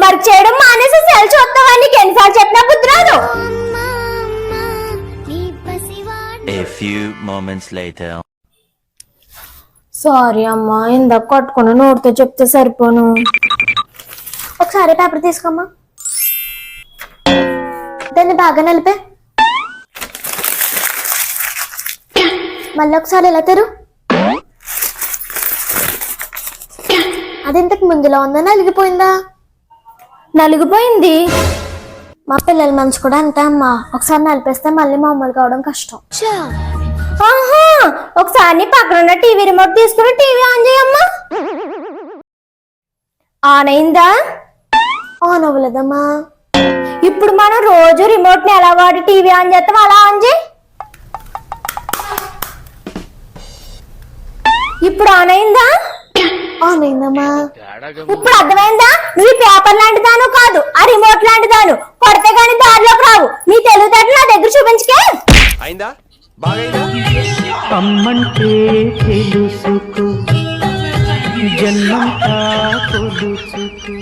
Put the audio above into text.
Work చేయడం మానేసి cell చూస్తావని నీకు ఎన్నిసార్లు చెప్పినా బుద్ధి రాదు. A few moments later. Sorry అమ్మా, ఇందాక కొట్టుకున్న నోటితో చెప్తే సరిపోను. ఒకసారి పేపర్ తీసుకోమ్మా, దాన్ని బాగా నలిపే, మళ్ళీ ఒకసారి ఇలా తెరు. అది ఇంతకు ముందులో ఉందా నలిగిపోయిందా? నలిగిపోయింది. మా పిల్లల మనసు కూడా అంతే అమ్మా, ఒకసారి నలిపేస్తే మళ్ళీ మామూలు కావడం కష్టం. ఆహా, ఒకసారి పక్కన ఉన్న టీవీ రిమోట్ తీసుకుని టీవీ ఆన్ చేయమ్మా. ఆన్ అయిందా? ఆన్ అవ్వలేదమ్మా. ఇప్పుడు మనం రోజు రిమోట్ ని ఎలా వాడి టీవీ ఆన్ చేస్తాం అలా ఆన్ చేయి. ఇప్పుడు ఆన్ అయిందా? ఆన్ అయిందమ్మా. ఇప్పుడు అర్థమైందా? నువ్వు పేపర్ లాంటి దాను కాదు, ఆ రిమోట్ లాంటి దాను. కొడితే గానీ దారిలోకి రావు. నీ తెలివితేటలు నా దగ్గర చూపించుకే. అయిందా? బాగైందా? అమ్మంటే తెలుసుకో, జన్మంతా కొలుచుకో.